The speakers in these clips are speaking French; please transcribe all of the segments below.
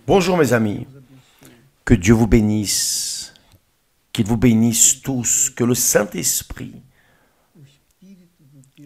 Bonjour mes amis, que Dieu vous bénisse, qu'il vous bénisse tous, que le Saint-Esprit,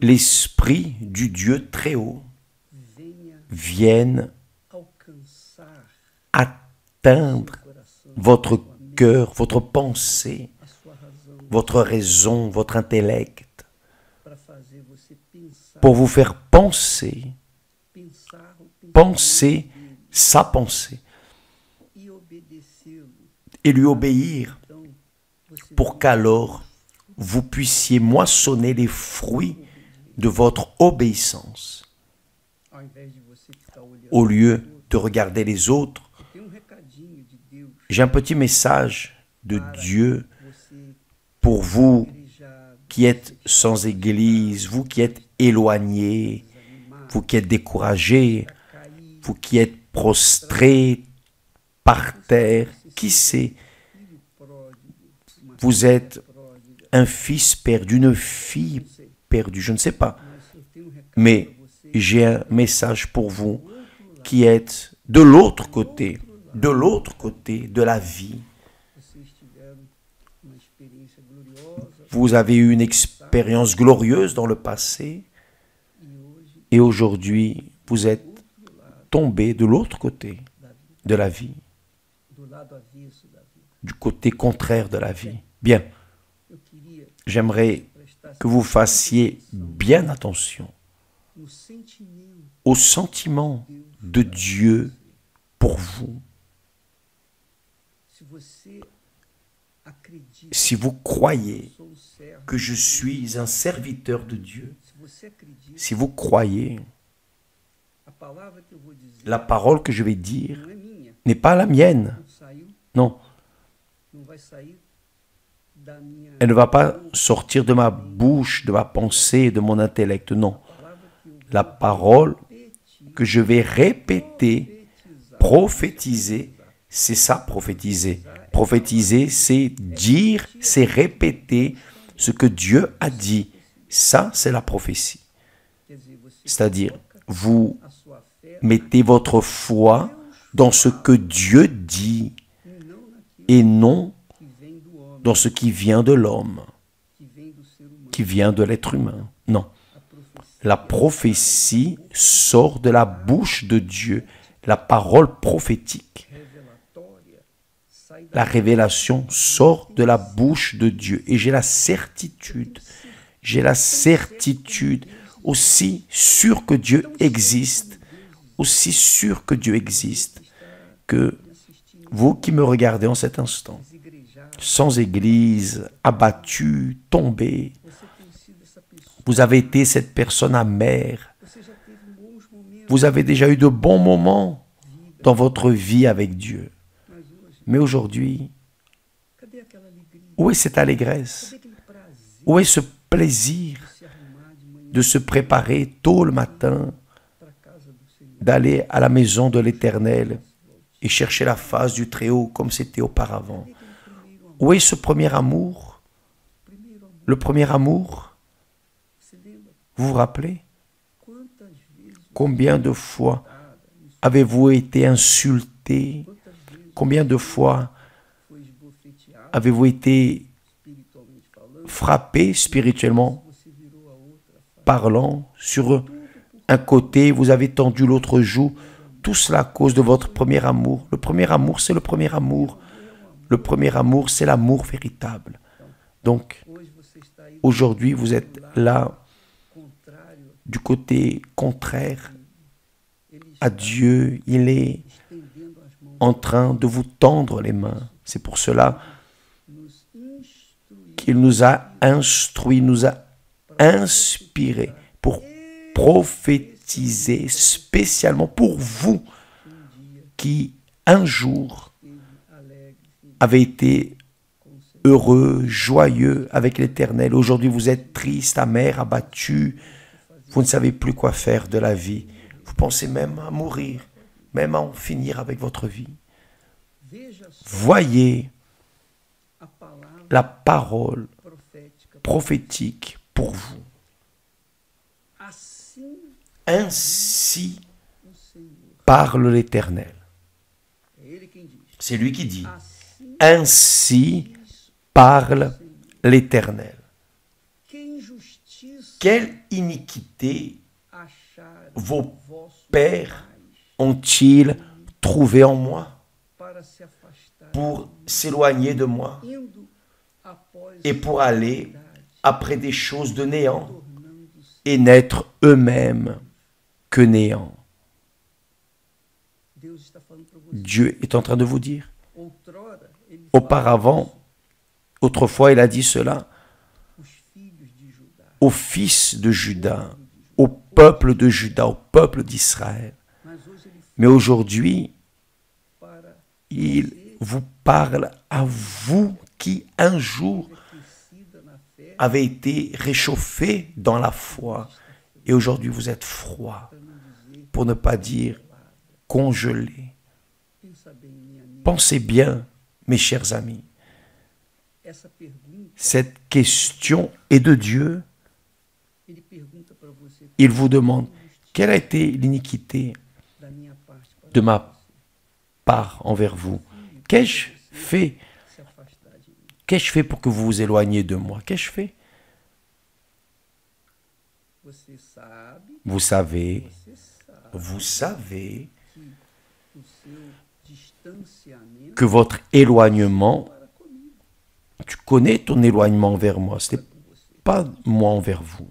l'Esprit du Dieu très haut, vienne atteindre votre cœur, votre pensée, votre raison, votre intellect, pour vous faire penser sa pensée et lui obéir pour qu'alors vous puissiez moissonner les fruits de votre obéissance. Au lieu de regarder les autres, j'ai un petit message de Dieu pour vous qui êtes sans église, vous qui êtes éloignés, vous qui êtes découragés, vous qui êtes prostrés par terre, qui sait, vous êtes un fils perdu, une fille perdue, je ne sais pas. Mais j'ai un message pour vous qui êtes de l'autre côté de la vie. Vous avez eu une expérience glorieuse dans le passé et aujourd'hui, vous êtes tombé de l'autre côté de la vie, du côté contraire de la vie. Bien, j'aimerais que vous fassiez bien attention au sentiment de Dieu pour vous. Si vous croyez que je suis un serviteur de Dieu, si vous croyez, la parole que je vais dire n'est pas la mienne. Non. Elle ne va pas sortir de ma bouche, de ma pensée, de mon intellect. Non. La parole que je vais répéter, prophétiser, c'est ça, prophétiser. Prophétiser, c'est dire, c'est répéter ce que Dieu a dit. Ça, c'est la prophétie. C'est-à-dire, vous mettez votre foi dans ce que Dieu dit et non dans ce qui vient de l'homme, qui vient de l'être humain. Non. La prophétie sort de la bouche de Dieu, la parole prophétique. La révélation sort de la bouche de Dieu. Et j'ai la certitude, aussi sûr que Dieu existe, que vous qui me regardez en cet instant, sans église, abattu, tombé, vous avez été cette personne amère. Vous avez déjà eu de bons moments dans votre vie avec Dieu. Mais aujourd'hui, où est cette allégresse? Où est ce plaisir de se préparer tôt le matin, d'aller à la maison de l'Éternel et chercher la face du Très-Haut comme c'était auparavant? Où est ce premier amour? Le premier amour, vous vous rappelez? Combien de fois avez-vous été insulté? Combien de fois avez-vous été frappé spirituellement parlant? Sur un côté, vous avez tendu l'autre joue. Tout cela à cause de votre premier amour. Le premier amour, c'est le premier amour. Le premier amour, c'est l'amour véritable. Donc, aujourd'hui, vous êtes là, du côté contraire à Dieu. Il est en train de vous tendre les mains. C'est pour cela qu'il nous a instruits, nous a inspirés pour prophétiser spécialement pour vous qui, un jour, avez été heureux, joyeux avec l'Éternel. Aujourd'hui, vous êtes triste, amer, abattu. Vous ne savez plus quoi faire de la vie. Vous pensez même à mourir, même à en finir avec votre vie. Voyez la parole prophétique pour vous. Ainsi parle l'Éternel. C'est lui qui dit, ainsi parle l'Éternel. Quelle iniquité vos pères ont-ils trouvé en moi pour s'éloigner de moi et pour aller après des choses de néant et n'être eux-mêmes que néant. Dieu est en train de vous dire, auparavant, autrefois il a dit cela aux fils de Juda, au peuple de Juda, au peuple d'Israël. Mais aujourd'hui, il vous parle à vous qui un jour avez été réchauffés dans la foi et aujourd'hui vous êtes froid, pour ne pas dire congelé. Pensez bien, mes chers amis, cette question est de Dieu. Il vous demande, quelle a été l'iniquité de ma part envers vous? Qu'ai-je fait? Qu'ai-je fait pour que vous vous éloigniez de moi? Qu'ai-je fait? Vous savez que votre éloignement, tu connais ton éloignement envers moi, ce n'est pas moi envers vous.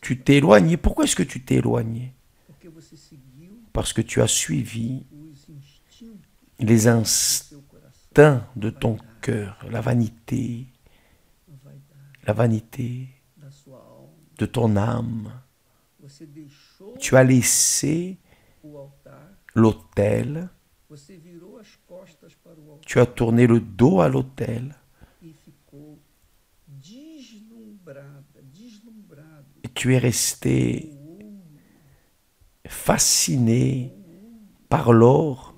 Tu t'es éloigné. Pourquoi est-ce que tu t'es éloigné? Parce que tu as suivi les instincts de ton cœur, la vanité de ton âme. Tu as laissé l'autel, tu as tourné le dos à l'autel et tu es resté fasciné par l'or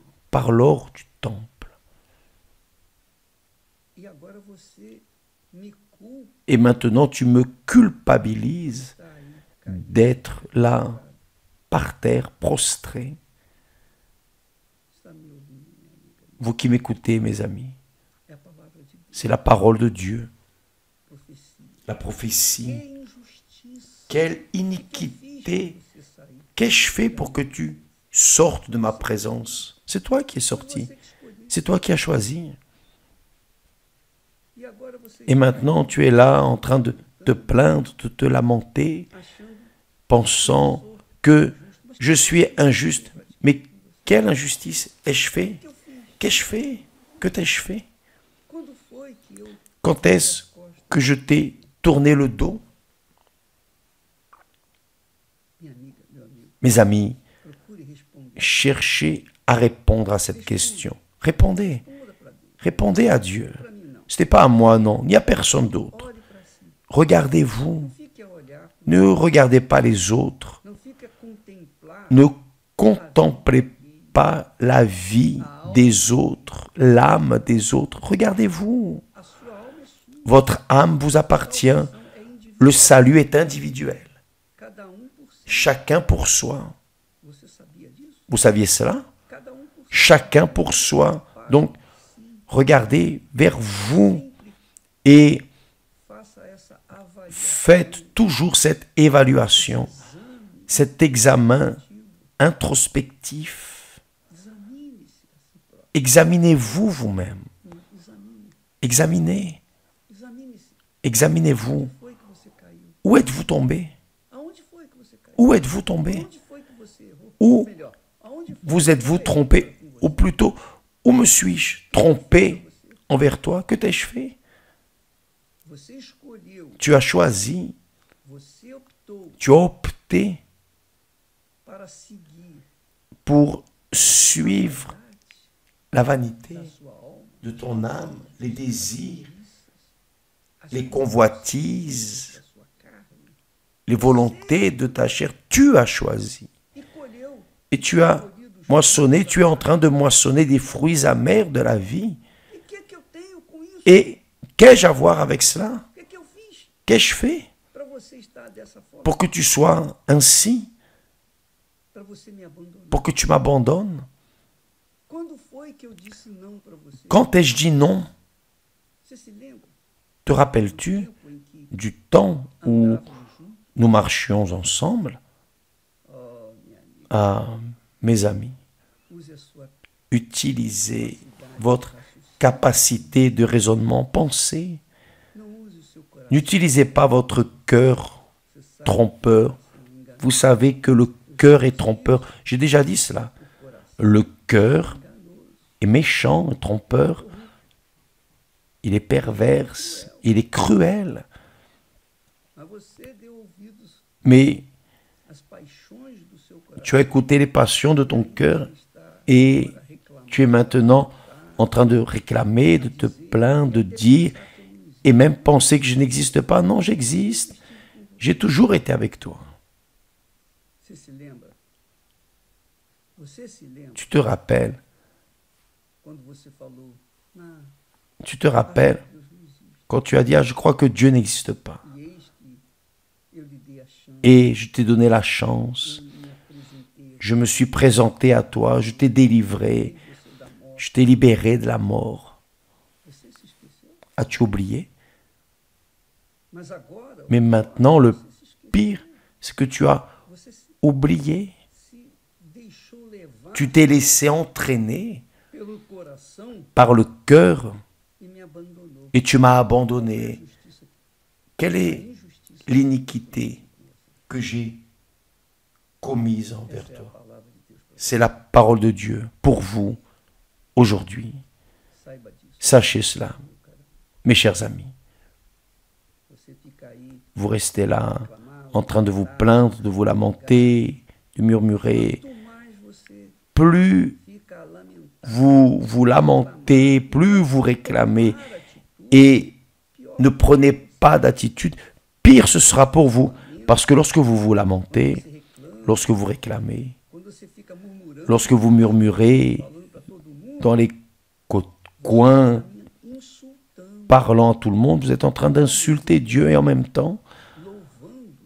du temple. Et maintenant tu me culpabilises d'être là, par terre, prostré. Vous qui m'écoutez, mes amis, c'est la parole de Dieu, la prophétie. Quelle iniquité! Qu'ai-je fait pour que tu sortes de ma présence? C'est toi qui es sorti, c'est toi qui as choisi. Et maintenant, tu es là en train de te plaindre, de te lamenter, pensant que je suis injuste. Mais quelle injustice ai-je fait? Qu'ai-je fait? Que t'ai-je fait? Quand est-ce que je t'ai tourné le dos? Mes amis, cherchez à répondre à cette question. Répondez. Répondez à Dieu. Ce n'est pas à moi, non. Il n'y a personne d'autre. Regardez-vous. Ne regardez pas les autres. Ne contemplez pas la vie des autres, l'âme des autres. Regardez-vous. Votre âme vous appartient. Le salut est individuel. Chacun pour soi. Vous saviez cela? Chacun pour soi. Donc, regardez vers vous et faites toujours cette évaluation, cet examen introspectif. Examinez-vous vous-même. Examinez. Examinez-vous. Où êtes-vous tombé? Où êtes-vous tombé? Où vous êtes-vous trompé? Ou plutôt, où me suis-je trompé envers toi? Que t'ai-je fait? Tu as choisi, tu as opté pour suivre la vanité de ton âme, les désirs, les convoitises, les volontés de ta chair. Tu as choisi. Et tu as moissonné, tu es en train de moissonner des fruits amers de la vie. Et qu'ai-je à voir avec cela? Qu'ai-je fait pour que tu sois ainsi? pour que tu m'abandonnes? Quand ai-je dit non? Te rappelles-tu du temps où nous marchions ensemble? Ah, mes amis, utilisez votre capacité de raisonnement, pensez. N'utilisez pas votre cœur trompeur. Vous savez que le cœur est trompeur. J'ai déjà dit cela. Le cœur est méchant, trompeur. Il est perverse, il est cruel. Mais tu as écouté les passions de ton cœur et tu es maintenant en train de réclamer, de te plaindre, de dire et même penser que je n'existe pas. Non, j'existe. J'ai toujours été avec toi. Tu te rappelles quand tu as dit, ah, je crois que Dieu n'existe pas. Et je t'ai donné la chance. Je me suis présenté à toi, je t'ai délivré, je t'ai libéré de la mort. As-tu oublié? Mais maintenant, le pire, c'est que tu as oublié. Tu t'es laissé entraîner par le cœur et tu m'as abandonné. Quelle est l'iniquité que j'ai commise envers toi? C'est la parole de Dieu pour vous aujourd'hui. Sachez cela, mes chers amis. Vous restez là en train de vous plaindre, de vous lamenter, de murmurer. Plus vous vous lamentez, plus vous réclamez et ne prenez pas d'attitude, pire ce sera pour vous. Parce que lorsque vous vous lamentez, lorsque vous réclamez, lorsque vous murmurez dans les coins, parlant à tout le monde, vous êtes en train d'insulter Dieu et en même temps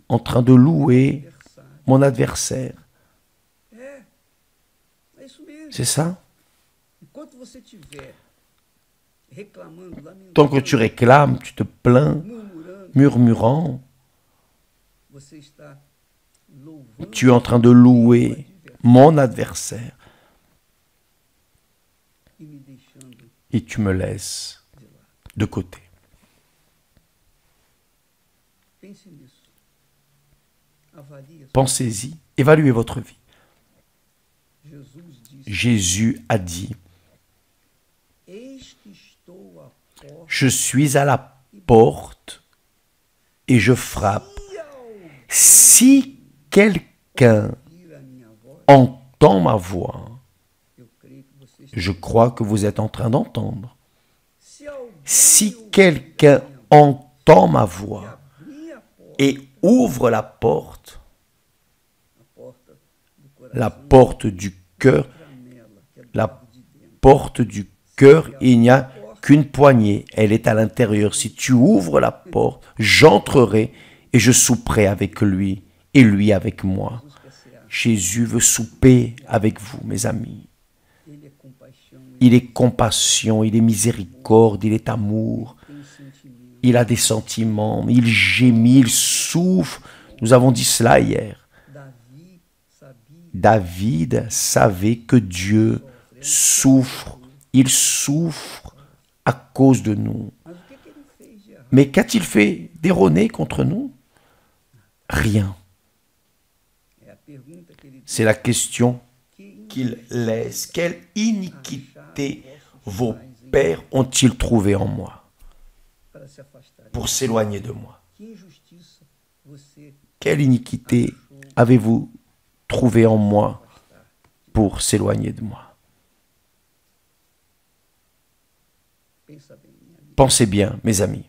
en train de louer mon adversaire. C'est ça? Tant que tu réclames, tu te plains, murmurant, tu es en train de louer mon adversaire et tu me laisses de côté. Pensez-y, évaluez votre vie. Jésus a dit, je suis à la porte et je frappe. Si quelqu'un entend ma voix, je crois que vous êtes en train d'entendre. Si quelqu'un entend ma voix et ouvre la porte du cœur, la porte du cœur, il n'y a qu'une poignée, elle est à l'intérieur. Si tu ouvres la porte, j'entrerai et je souperai avec lui et lui avec moi. Jésus veut souper avec vous, mes amis. Il est compassion, il est miséricorde, il est amour. Il a des sentiments, il gémit, il souffre. Nous avons dit cela hier. David savait que Dieu souffre. Il souffre à cause de nous. Mais qu'a-t-il fait d'erroné contre nous? Rien. C'est la question qu'il laisse. Quelle iniquité vos pères ont-ils trouvé en moi pour s'éloigner de moi? Quelle iniquité avez-vous trouvé en moi pour s'éloigner de moi? Pensez bien, mes amis,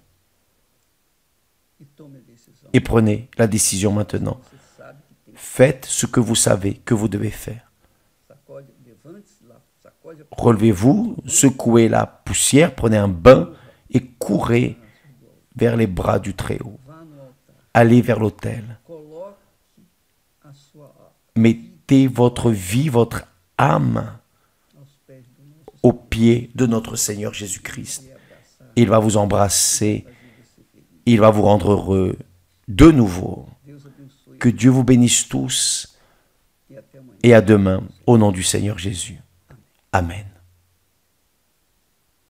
et prenez la décision maintenant. Faites ce que vous savez que vous devez faire. Relevez-vous, secouez la poussière, prenez un bain et courez vers les bras du Très-Haut. Allez vers l'autel. mettez votre vie, votre âme aux pieds de notre Seigneur Jésus-Christ. Il va vous embrasser, il va vous rendre heureux de nouveau. Que Dieu vous bénisse tous et à demain au nom du Seigneur Jésus. Amen.